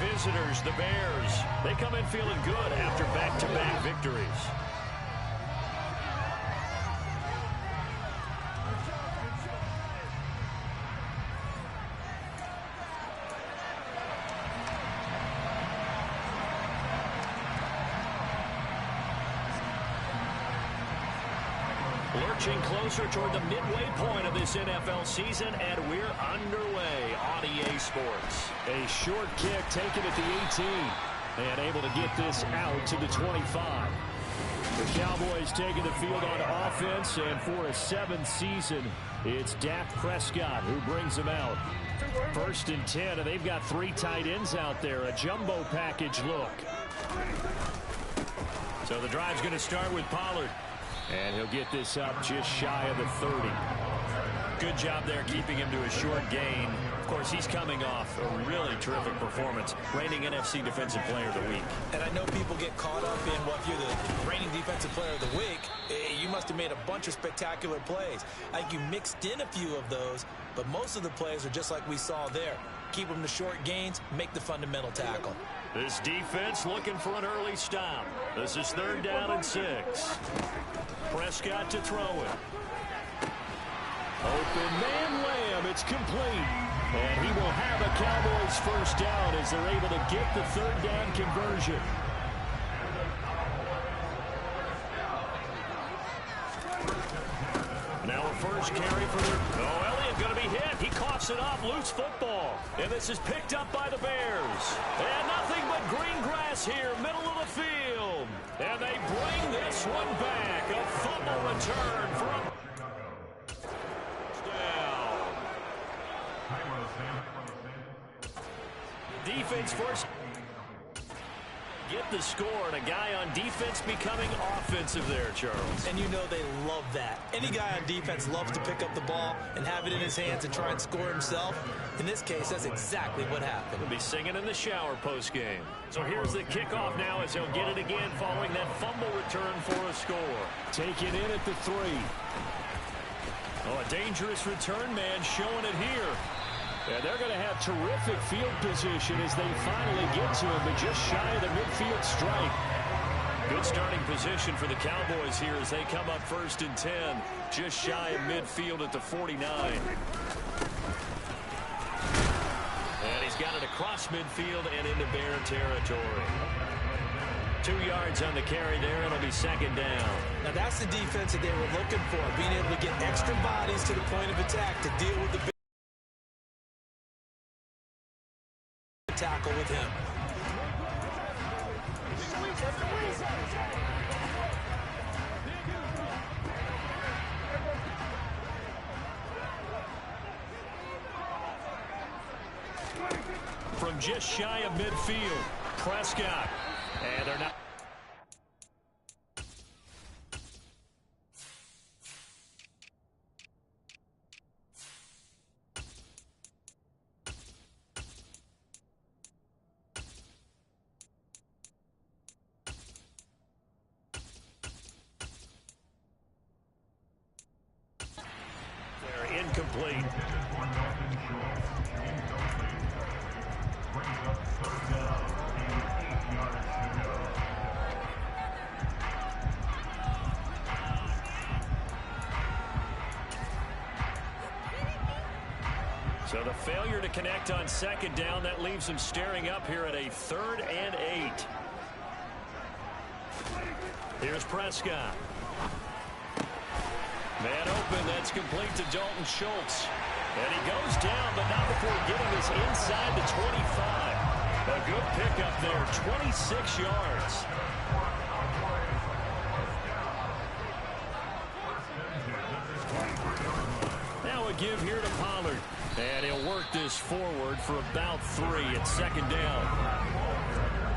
visitors, the Bears. They come in feeling good after back-to-back victories. Lurching closer toward the midway point of this NFL season, and we're underway on EA Sports. A short kick taken at the 18, and able to get this out to the 25. The Cowboys taking the field on offense, and for a 7th season, it's Dak Prescott who brings them out. 1st and 10, and they've got 3 tight ends out there, a jumbo package look. So the drive's going to start with Pollard. And he'll get this up just shy of the 30. Good job there keeping him to a short gain. Of course, he's coming off a really terrific performance, reigning NFC Defensive Player of the Week. And I know people get caught up in, well, if you're the reigning Defensive Player of the Week, you must have made a bunch of spectacular plays. I think you mixed in a few of those, but most of the plays are just like we saw there. Keep them to short gains, make the fundamental tackle. This defense looking for an early stop. This is 3rd down and 6. Prescott to throw it. Open man Lamb, it's complete. And he will have a Cowboys 1st down as they're able to get the 3rd down conversion. Now a first carry for their... Oh, Elliott going to be hit. He coughs it up. Loose football. And this is picked up by the Bears. And nothing but green grass here, middle of the field. And they bring this one back. A fumble return for a down. Defense first. Get the score, and a guy on defense becoming offensive there, Charles. And you know they love that. Any guy on defense loves to pick up the ball and have it in his hands and try and score himself. In this case, that's exactly what happened. He'll be singing in the shower post-game. So here's the kickoff now as he'll get it again following that fumble return for a score. Take it in at the 3. Oh, a dangerous return man showing it here. And they're going to have terrific field position as they finally get to him, but just shy of the midfield stripe. Good starting position for the Cowboys here as they come up 1st and 10, just shy of midfield at the 49. And he's got it across midfield and into Bear territory. 2 yards on the carry there. It'll be 2nd down. Now that's the defense that they were looking for, being able to get extra bodies to the point of attack to deal with the tackle with him. From just shy of midfield, Prescott. And they're not. Incomplete. So the failure to connect on 2nd down, that leaves them staring up here at a 3rd and 8. Here's Prescott. Man open, that's complete to Dalton Schultz. And he goes down, but not before getting this inside the 25. A good pickup there, 26 yards. Now a give here to Pollard. And he'll work this forward for about 3 at 2nd down.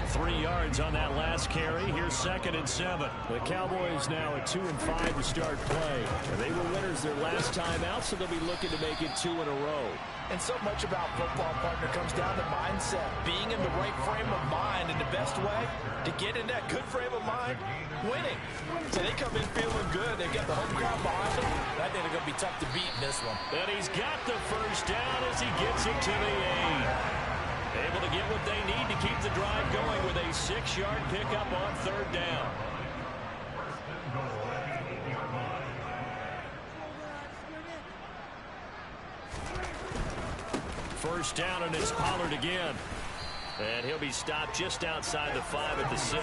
3 yards on that last carry. Here's 2nd and 7. The Cowboys now at 2 and 5 to start play. And they were winners their last time out, so they'll be looking to make it 2 in a row. And so much about football, partner, comes down to mindset. Being in the right frame of mind, and the best way to get in that good frame of mind, winning. So they come in feeling good. They've got the home crowd behind them. I think they're going to be tough to beat in this one. And he's got the 1st down as he gets it to the 8. able to get what they need to keep the drive going with a 6-yard pickup on 3rd down. First down, and it's Pollard again. And he'll be stopped just outside the 5 at the 6.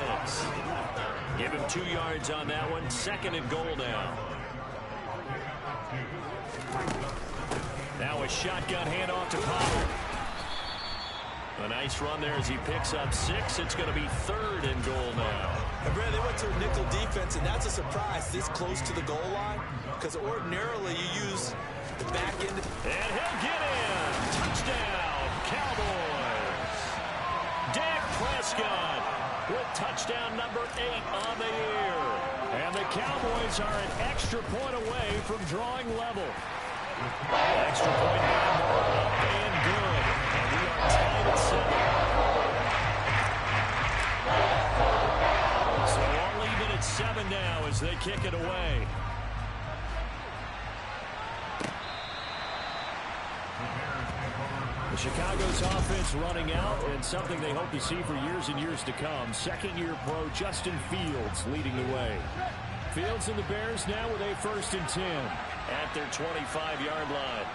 Give him 2 yards on that one. 2nd and goal now. Now a shotgun handoff to Pollard. A nice run there as he picks up 6. It's going to be 3rd and goal now. And Brad, they went to a nickel defense, and that's a surprise this close to the goal line, because ordinarily you use the back end. And he'll get in. Touchdown, Cowboys. Dak Prescott with touchdown number 8 on the year. And the Cowboys are an extra point away from drawing level. Extra point up and good. And we are tied at 7. So all even at 7 now as they kick it away. Chicago's offense running out, and something they hope to see for years and years to come. 2nd-year pro Justin Fields leading the way. Fields and the Bears now with a 1st and 10 at their 25-yard line.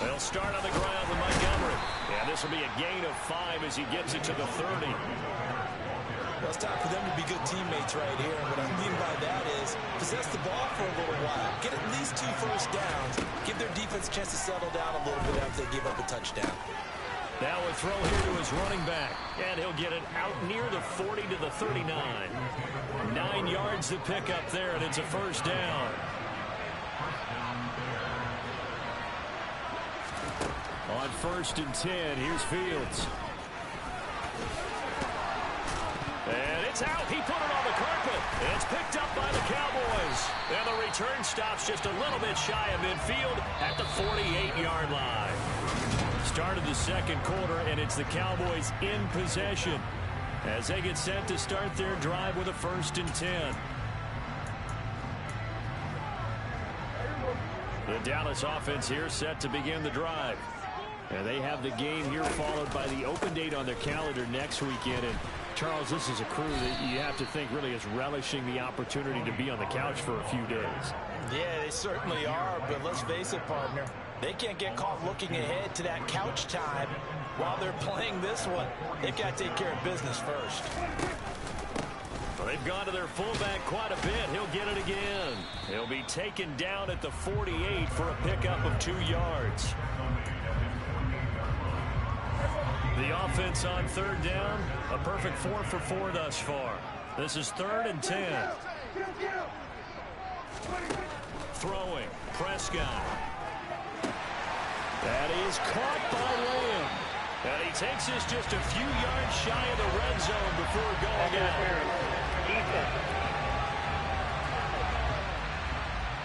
They'll start on the ground with Montgomery. Yeah, this will be a gain of 5 as he gets it to the 30. Well, it's time for them to be good teammates right here. And what I mean by that is possess the ball for a little while. Get at least 2 first downs. Give their defense a chance to settle down a little bit after they give up a touchdown. Now a throw here to his running back. And he'll get it out near the 40 to the 39. 9 yards to pick up there, and it's a 1st down. On 1st and 10, here's Fields. And it's out. He put it on the carpet. It's picked up by the Cowboys. And the return stops just a little bit shy of midfield at the 48-yard line. Start of the 2nd quarter, and it's the Cowboys in possession as they get set to start their drive with a 1st and 10. The Dallas offense here set to begin the drive. And they have the game here followed by the open date on their calendar next weekend. And Charles, this is a crew that you have to think really is relishing the opportunity to be on the couch for a few days. Yeah, they certainly are, but let's face it, partner. They can't get caught looking ahead to that couch time while they're playing this one. They've got to take care of business first. Well, they've gone to their fullback quite a bit. He'll get it again. He'll be taken down at the 48 for a pickup of 2 yards. The offense on 3rd down, a perfect 4 for 4 thus far. This is 3rd and 10. Throwing, Prescott. That is caught by Lamb. And he takes this just a few yards shy of the red zone before going out.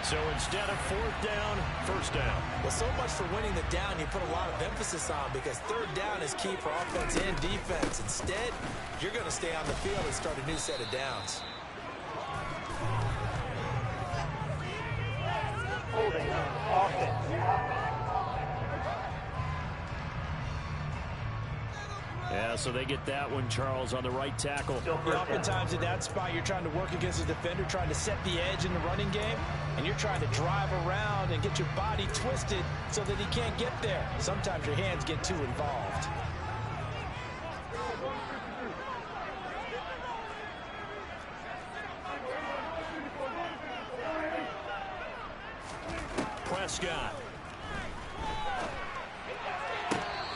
So instead of 4th down, 1st down. Well, so much for winning the down you put a lot of emphasis on, because 3rd down is key for offense and defense. Instead, you're going to stay on the field and start a new set of downs. Holding offense. Yeah, so they get that one, Charles, on the right tackle. Oftentimes in that spot, you're trying to work against a defender, trying to set the edge in the running game, and you're trying to drive around and get your body twisted so that he can't get there. Sometimes your hands get too involved. Prescott.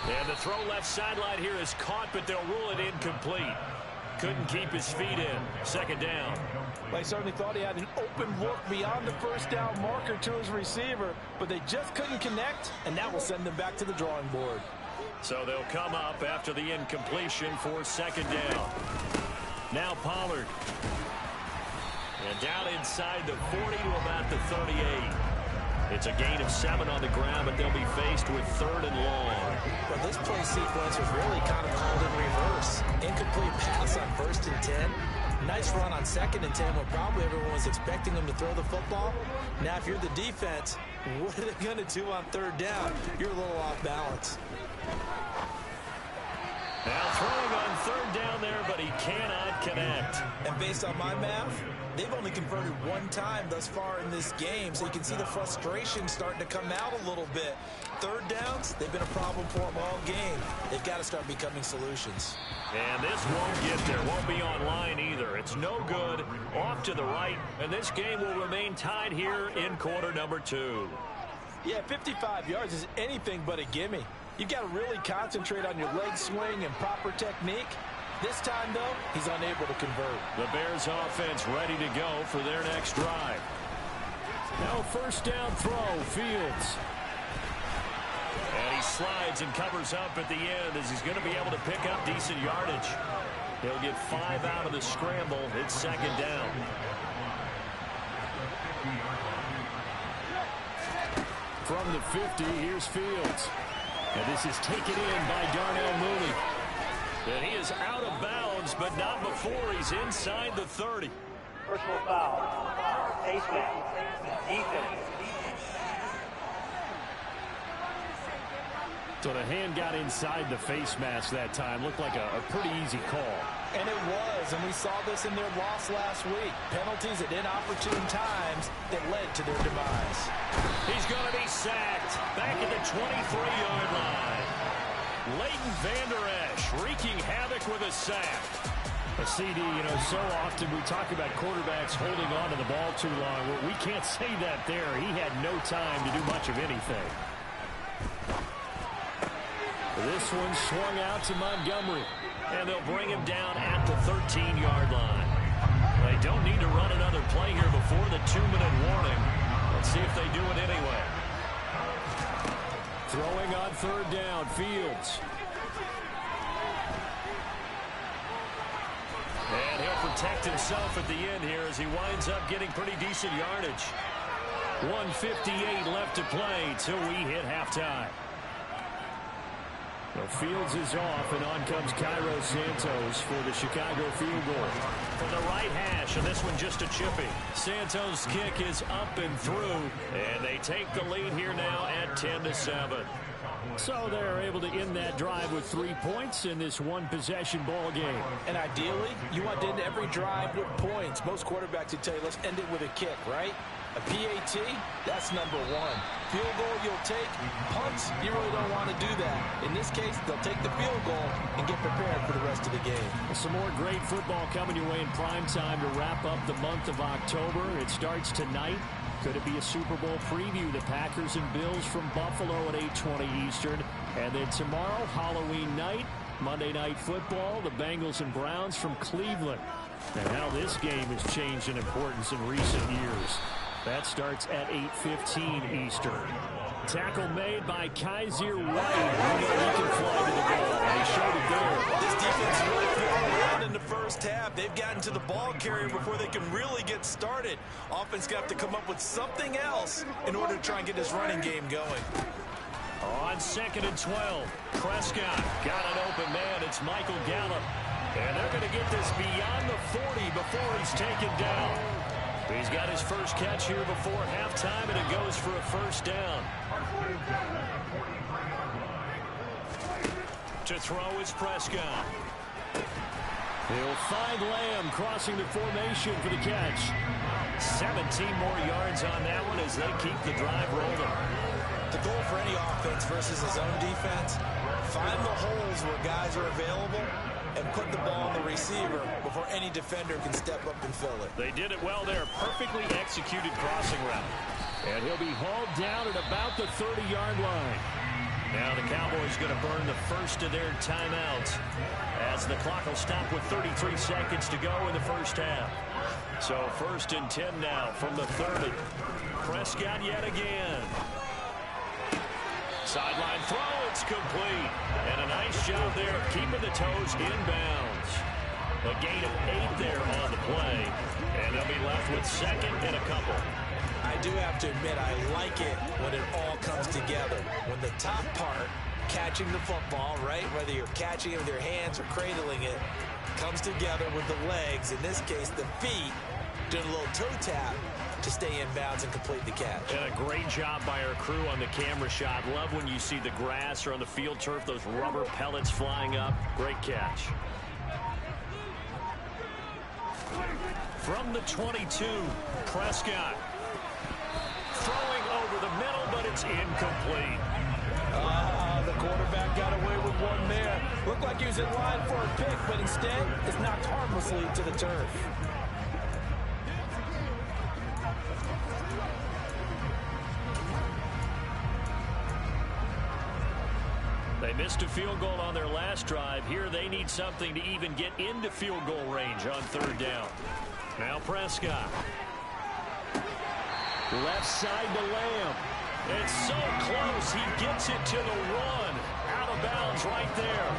And the throw left sideline here is caught, but they'll rule it incomplete. Couldn't keep his feet in. 2nd down. Well, he certainly thought he had an open look beyond the 1st down marker to his receiver, but they just couldn't connect, and that will send them back to the drawing board. So they'll come up after the incompletion for 2nd down. Now Pollard. And down inside the 40 to about the 38. It's a gain of 7 on the ground, but they'll be faced with 3rd and long. Well, this play sequence was really kind of called in reverse. Incomplete pass on 1st and 10. Nice run on 2nd and 10 when probably everyone was expecting them to throw the football. Now, if you're the defense, What are they going to do on third down? You're a little off balance. Now throwing on third down there, but he cannot connect. And based on my math, they've only converted one time thus far in this game, so you can see the frustration starting to come out a little bit. Third downs, they've been a problem for them all game. They've got to start becoming solutions. And this won't get there, won't be online either. It's no good, off to the right, and this game will remain tied here in quarter number 2. Yeah, 55 yards is anything but a gimme. You've got to really concentrate on your leg swing and proper technique. This time, though, he's unable to convert. The Bears offense ready to go for their next drive. Now first down throw, Fields. And he slides and covers up at the end as he's going to be able to pick up decent yardage. He'll get 5 out of the scramble. It's second down. From the 50, here's Fields. And this is taken in by Darnell Mooney. And he is out of bounds, but not before he's inside the 30. Personal foul. Face mask. Defense. So the hand got inside the face mask that time. Looked like a pretty easy call. And it was, and we saw this in their loss last week. Penalties at inopportune times that led to their demise. He's going to be sacked back at the 23-yard line. Leighton Vander Esch wreaking havoc with a sack. A CD, so often we talk about quarterbacks holding on to the ball too long. Well, we can't say that there. He had no time to do much of anything. This one swung out to Montgomery. And they'll bring him down at the 13-yard line. They don't need to run another play here before the 2-minute warning. Let's see if they do it anyway. Throwing on third down, Fields. And he'll protect himself at the end here as he winds up getting pretty decent yardage. 1:58 left to play till we hit halftime. Well, Fields is off, and on comes Cairo Santos for the Chicago field goal. From the right hash, and this one just a chippy. Santos' kick is up and through, and they take the lead here now at 10-7. So they're able to end that drive with 3 points in this one-possession ball game. And ideally, you want to end every drive with points. Most quarterbacks would tell you, let's end it with a kick, right? A PAT, that's number 1. Field goal you'll take. Punts, you really don't want to do that. In this case, they'll take the field goal and get prepared for the rest of the game. Some more great football coming your way in prime time to wrap up the month of October. It starts tonight. Could it be a Super Bowl preview? The Packers and Bills from Buffalo at 8:20 Eastern. And then tomorrow, Halloween night, Monday Night Football, the Bengals and Browns from Cleveland. And how this game has changed in importance in recent years. That starts at 8:15 Eastern. Tackle made by Kaiser White. He can fly to the ball, and he showed it there. This defense really fell around in the first half. They've gotten to the ball carrier before they can really get started. Offense got to come up with something else in order to try and get this running game going. On 2nd and 12, Prescott got an open man. It's Michael Gallup. And they're going to get this beyond the 40 before he's taken down. He's got his first catch here before halftime, and it goes for a first down. To throw is Prescott. He'll find Lamb crossing the formation for the catch. 17 more yards on that one as they keep the drive rolling. The goal for any offense versus his own defense, find the holes where guys are available and put the ball on the receiver before any defender can step up and fill it. They did it well there. Perfectly executed crossing route. And he'll be hauled down at about the 30-yard line. Now the Cowboys going to burn the first of their timeouts as the clock will stop with 33 seconds to go in the first half. So 1st and 10 now from the 30. Prescott yet again. Sideline throw, it's complete. And a nice job there of keeping the toes inbounds. A gain of 8 there on the play. And they'll be left with 2nd and a couple. I do have to admit, I like it when it all comes together. When the top part, catching the football, right, whether you're catching it with your hands or cradling it, comes together with the legs, in this case the feet, doing a little toe tap to stay in bounds and complete the catch. And a great job by our crew on the camera shot. Love when you see the grass or on the field turf, those rubber pellets flying up. Great catch. From the 22, Prescott. Throwing over the middle, but it's incomplete. The quarterback got away with one there. Looked like he was in line for a pick, but instead it's knocked harmlessly to the turf. They missed a field goal on their last drive. Here they need something to even get into field goal range on third down. Now Prescott. Left side to Lamb. It's so close. He gets it to the one. Out of bounds right there.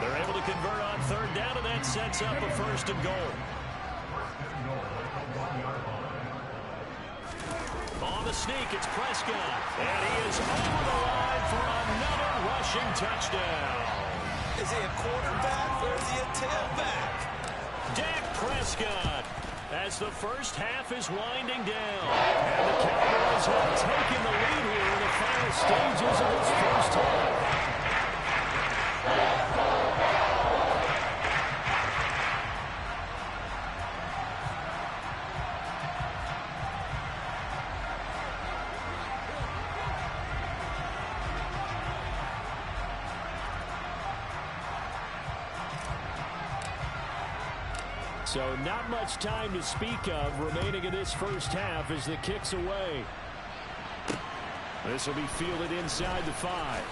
They're able to convert on third down, and that sets up a first and goal. On the sneak, it's Prescott. And he is over the line for another rushing touchdown. Is he a quarterback or is he a tailback? Dak Prescott, as the first half is winding down. And the Cowboys have taken the lead here in the final stages of this first half. So not much time to speak of remaining in this first half as the kick's away. This will be fielded inside the 5.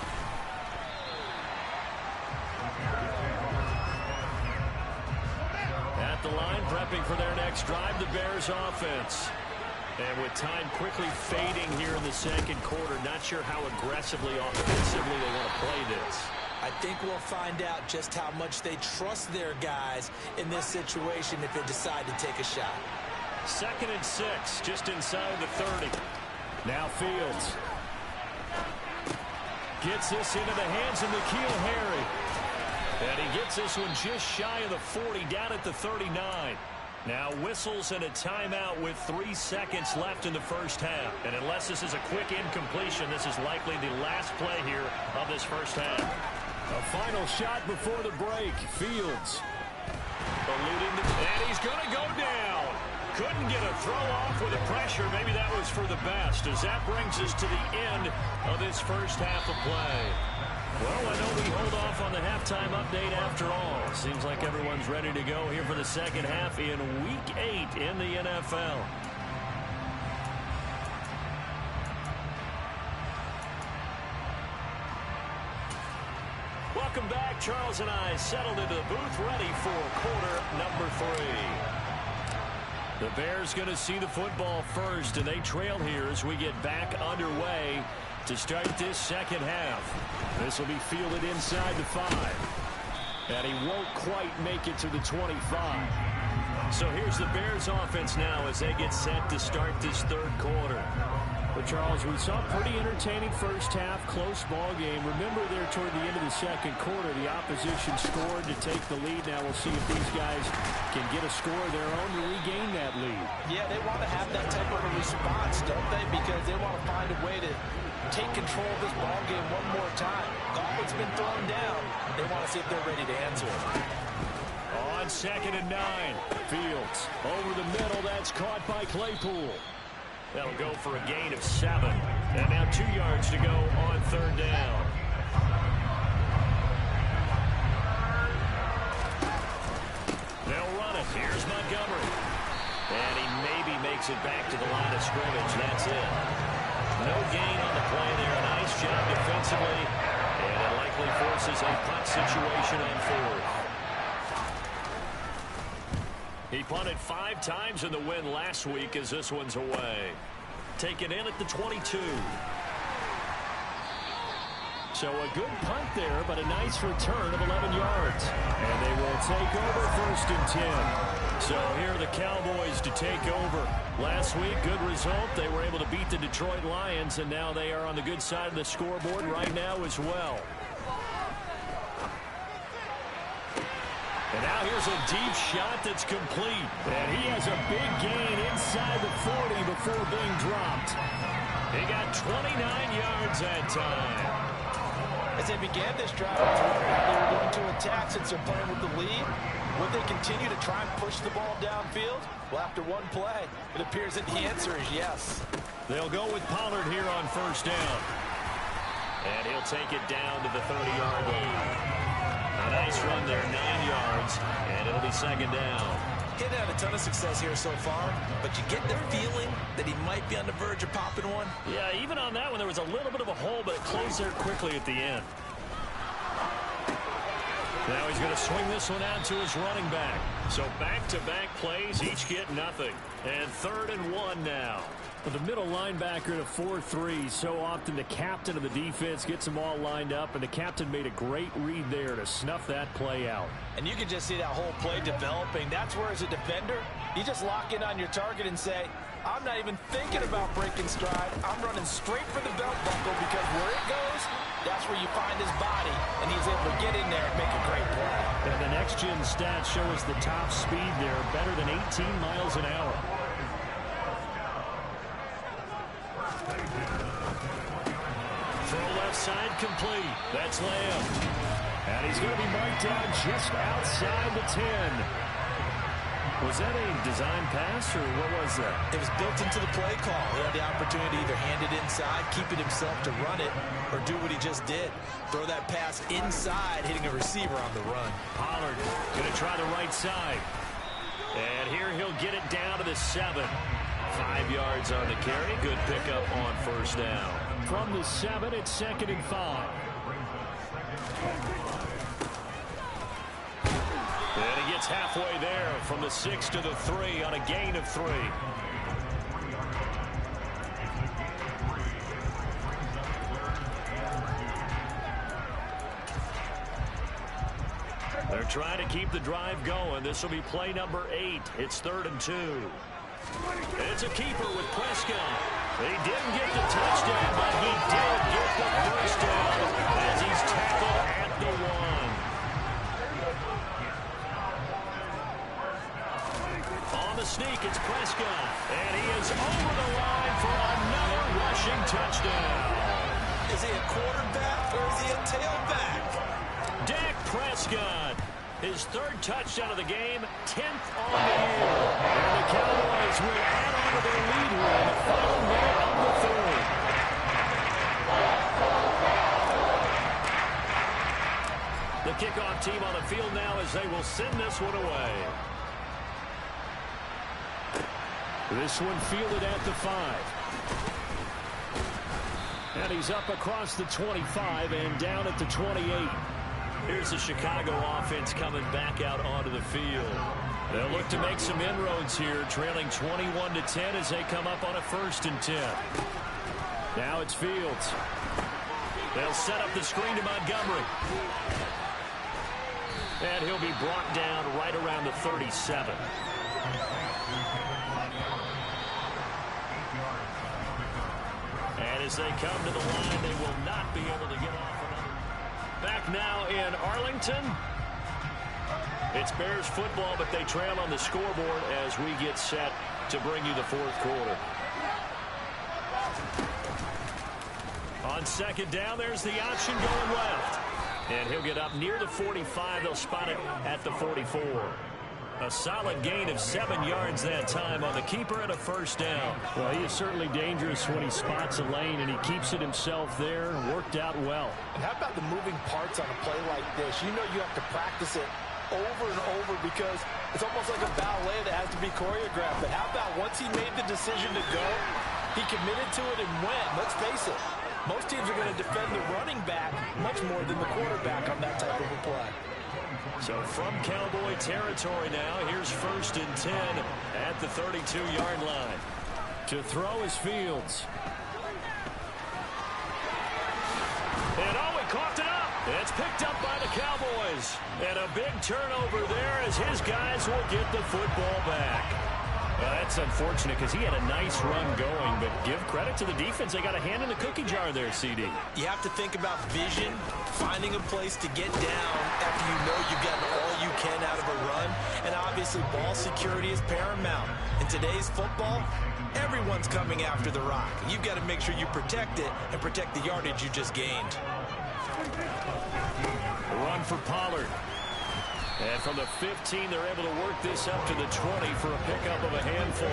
At the line, prepping for their next drive, the Bears offense. And with time quickly fading here in the second quarter, not sure how aggressively, offensively they want to play this. I think we'll find out just how much they trust their guys in this situation if they decide to take a shot. 2nd and 6, just inside the 30. Now Fields. Gets this into the hands of N'Keal Harry. And he gets this one just shy of the 40, down at the 39. Now whistles and a timeout with 3 seconds left in the first half. And unless this is a quick incompletion, this is likely the last play here of this first half. A final shot before the break. Fields. Eluding and he's going to go down. Couldn't get a throw off with the pressure. Maybe that was for the best, as that brings us to the end of this first half of play. Well, I know we hold off on the halftime update after all. Seems like everyone's ready to go here for the second half in Week 8 in the NFL. Welcome back. Charles and I settled into the booth, ready for quarter number 3. The Bears going to see the football first, and they trail here as we get back underway to start this second half. This will be fielded inside the 5. And he won't quite make it to the 25. So here's the Bears offense now as they get set to start this third quarter. Well, Charles, we saw a pretty entertaining first half, close ball game. Remember there toward the end of the second quarter, the opposition scored to take the lead. Now we'll see if these guys can get a score of their own to regain that lead. Yeah, they want to have that type of a response, don't they? Because they want to find a way to take control of this ball game one more time. Gauntlet's been thrown down. They want to see if they're ready to answer it. On 2nd and 9, Fields over the middle. That's caught by Claypool. That'll go for a gain of 7. And now 2 yards to go on third down. They'll run it. Here's Montgomery. And he maybe makes it back to the line of scrimmage. That's it. No gain on the play there. Nice job defensively. And it likely forces a punt situation on 4th. He punted 5 times in the win last week as this one's away. Taken in at the 22. So a good punt there, but a nice return of 11 yards. And they will take over 1st and 10. So here are the Cowboys to take over. Last week, good result. They were able to beat the Detroit Lions, and now they are on the good side of the scoreboard right now as well. And now here's a deep shot that's complete. And he has a big gain inside the 40 before being dropped. He got 29 yards that time. As they began this drive, they were going to attack since they're playing with the lead. Would they continue to try and push the ball downfield? Well, after one play, it appears that the answer is yes. They'll go with Pollard here on first down. And he'll take it down to the 30-yard line. A nice run there, 9 yards, and it'll be second down. He didn't have a ton of success here so far, but you get the feeling that he might be on the verge of popping one. Yeah, even on that one, there was a little bit of a hole, but it closed there quickly at the end. Now he's going to swing this one out to his running back. So back-to-back plays, each get nothing. And 3rd and 1 now. With the middle linebacker to 4-3, so often the captain of the defense gets them all lined up, and the captain made a great read there to snuff that play out. And you can just see that whole play developing. That's where, as a defender, you just lock in on your target and say, I'm not even thinking about breaking stride. I'm running straight for the belt buckle, because where it goes, that's where you find his body, and he's able to get in there and make a great play. And the next-gen stats show us the top speed there, better than 18 miles an hour. Throw left side complete. That's Lamb. And he's going to be marked down just outside the 10. Was that a design pass, or what was that? It was built into the play call. He had the opportunity to either hand it inside, keep it himself to run it, or do what he just did. Throw that pass inside, hitting a receiver on the run. Pollard going to try the right side. And here he'll get it down to the 7. 5 yards on the carry. Good pickup on first down. From the 7, it's 2nd and 5. And he gets halfway there from the 6 to the 3 on a gain of 3. They're trying to keep the drive going. This will be play number 8. It's 3rd and 2. It's a keeper with Prescott. He didn't get the touchdown, but he did get the first down as he's tackled at the 1. On the sneak, it's Prescott. And he is over the line for another rushing touchdown. Is he a quarterback or is he a tailback? Dak Prescott, his 3rd touchdown of the game, 10th on the year. And the Cowboys will add on to their lead here in the final minute of the 3rd. The kickoff team on the field now as they will send this one away. This one fielded at the 5. And he's up across the 25 and down at the 28. Here's the Chicago offense coming back out onto the field. They'll look to make some inroads here, trailing 21-10 as they come up on a 1st and 10. Now it's Fields. They'll set up the screen to Montgomery. And he'll be brought down right around the 37. And as they come to the line, they will not be able to get off another. Back now in Arlington. It's Bears football, but they trail on the scoreboard as we get set to bring you the 4th quarter. On 2nd down, there's the option going left. And he'll get up near the 45. They'll spot it at the 44. A solid gain of 7 yards that time on the keeper and a 1st down. Well, he is certainly dangerous when he spots a lane, and he keeps it himself there. Worked out well. And how about the moving parts on a play like this? You know you have to practice it over and over because it's almost like a ballet that has to be choreographed. But how about once he made the decision to go, he committed to it and went. Let's face it, most teams are going to defend the running back much more than the quarterback on that type of a play. So from Cowboy territory now, here's 1st and 10 at the 32-yard line. To throw is Fields. And oh, he coughed it up. It's picked up by the Cowboys. And a big turnover there as his guys will get the football back. Well, that's unfortunate because he had a nice run going, but give credit to the defense. They got a hand in the cookie jar there, CD. You have to think about vision finding a place to get down after you know you've gotten all you can out of a run. And obviously, ball security is paramount. In today's football, everyone's coming after the rock. You've got to make sure you protect it and protect the yardage you just gained. A run for Pollard. And from the 15, they're able to work this up to the 20 for a pickup of a handful.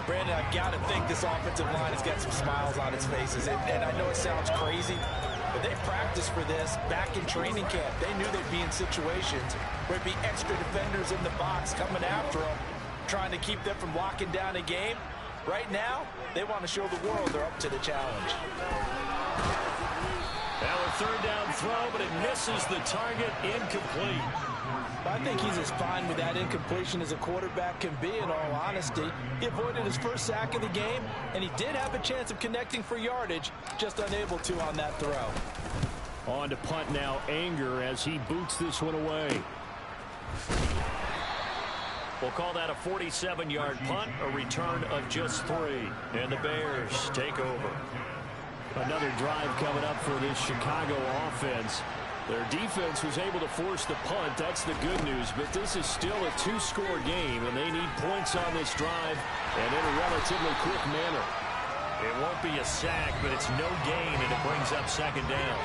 Brandon, I've got to think this offensive line has got some smiles on its faces. And I know it sounds crazy, but they practiced for this back in training camp. They knew they'd be in situations where it'd be extra defenders in the box coming after them, trying to keep them from locking down a game. Right now, they want to show the world they're up to the challenge. Now a third down throw, but it misses the target, incomplete. I think he's as fine with that incompletion as a quarterback can be, in all honesty. He avoided his first sack of the game, and he did have a chance of connecting for yardage, just unable to on that throw. On to punt now, Anger, as he boots this one away. We'll call that a 47-yard punt, a return of just 3. And the Bears take over. Another drive coming up for this Chicago offense. Their defense was able to force the punt. That's the good news. But this is still a 2-score game, and they need points on this drive and in a relatively quick manner. It won't be a sack, but it's no gain, and it brings up second down.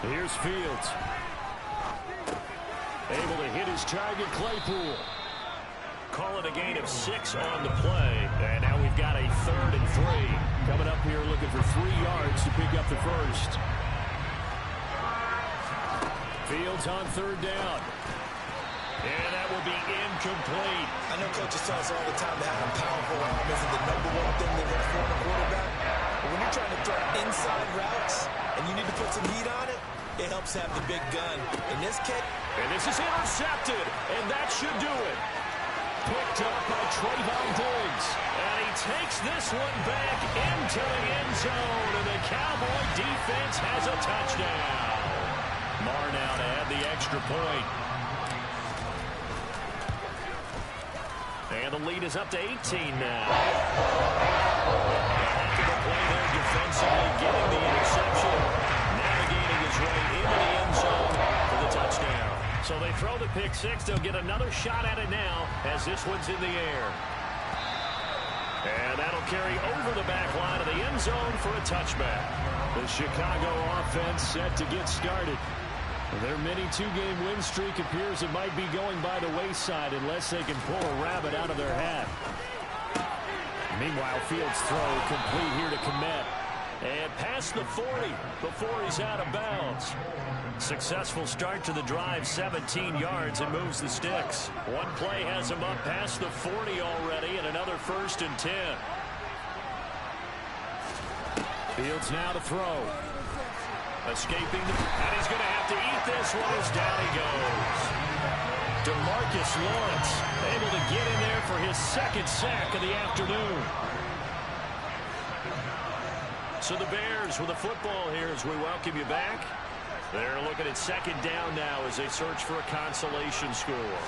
Here's Fields. Able to hit his target, Claypool. Call it a gain of 6 on the play. And now we've got a 3rd and 3. Coming up here looking for 3 yards to pick up the first. Fields on 3rd down. And that will be incomplete. I know coaches tell us all the time that having powerful arm isn't the #1 thing they look for in a quarterback. But when you're trying to throw inside routes and you need to put some heat on it, it helps have the big gun. In this case, and this is intercepted, and that should do it. Picked up by Trayvon Diggs. And he takes this one back into the end zone, and the Cowboy defense has a touchdown. Marr now to add the extra point. And the lead is up to 18 now. After the play there defensively, getting the interception, navigating his way into the end zone for the touchdown. So they throw the pick six. They'll get another shot at it now as this one's in the air. And that'll carry over the back line of the end zone for a touchback. The Chicago offense set to get started. Their mini 2-game win streak appears it might be going by the wayside unless they can pull a rabbit out of their hat. Meanwhile, Fields' throw complete here to Kmet. And past the 40 before he's out of bounds. Successful start to the drive, 17 yards, and moves the sticks. One play has him up past the 40 already, and another 1st and 10. Fields now to throw. Escaping, and he's going to have to eat this one as down he goes. DeMarcus Lawrence able to get in there for his 2nd sack of the afternoon. So the Bears with a football here as we welcome you back. They're looking at 2nd down now as they search for a consolation score.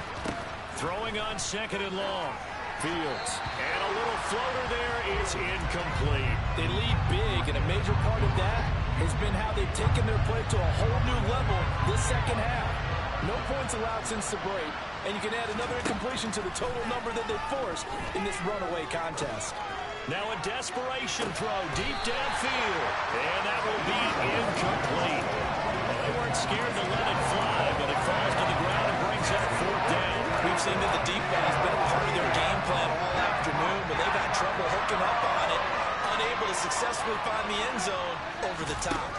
Throwing on 2nd and long. Fields. And a little floater there is incomplete. They lead big, and a major part of that has been how they've taken their play to a whole new level this 2nd half. No points allowed since the break, and you can add another incompletion to the total number that they forced in this runaway contest. Now a desperation throw deep downfield, and that will be incomplete. Well, they weren't scared to let it fly, but it falls to the ground and brings up 4th down. We've seen that the deep ball has been a part of their game plan all afternoon, but they've had trouble hooking up on it, unable to successfully find the end zone over the top.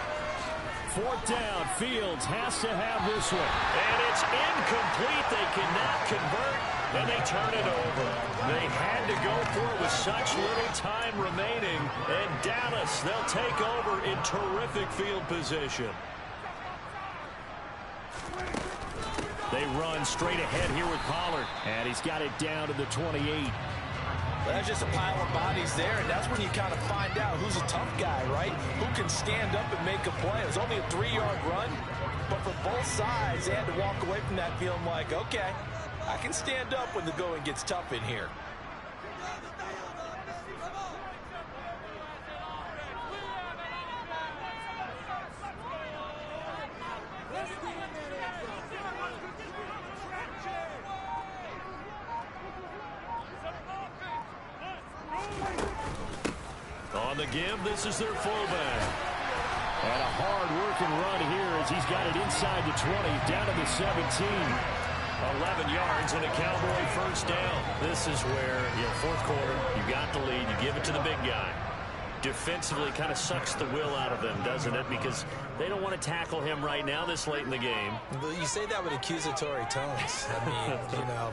4th down. Fields has to have this one. And it's incomplete. They cannot convert, and they turn it over. They had to go for it with such little time remaining. And Dallas, they'll take over in terrific field position. They run straight ahead here with Pollard. And he's got it down to the 28. But that's just a pile of bodies there, and that's when you kind of find out who's a tough guy, right? Who can stand up and make a play. It was only a 3-yard run, But for both sides, they had to walk away from that feeling like, okay, I can stand up when the going gets tough in here. On the give, this is their fullback. And a hard-working run here as he's got it inside the 20, down to the 17. 11 yards and a Cowboy first down. This is where, fourth quarter, you got the lead, you give it to the big guy. Defensively kind of sucks the will out of them, doesn't it? Because they don't want to tackle him right now this late in the game. Well, you say that with accusatory tones. I mean,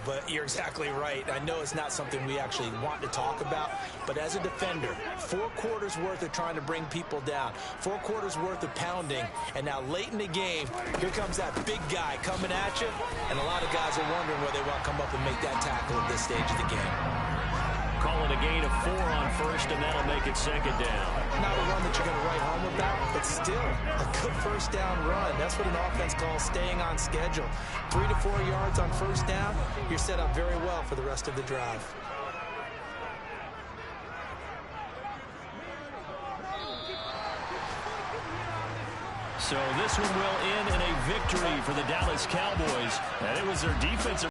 but you're exactly right. I know it's not something we actually want to talk about, but as a defender, 4 quarters worth of trying to bring people down, 4 quarters worth of pounding, and now late in the game, here comes that big guy coming at you, and a lot of guys are wondering whether they want to come up and make that tackle at this stage of the game. Call it a gain of 4 on first, and that'll make it second down. Not a run that you're going to write home about, but still a good first down run. That's what an offense calls staying on schedule. 3 to 4 yards on first down, you're set up very well for the rest of the drive. So this one will end in a victory for the Dallas Cowboys, and it was their defensive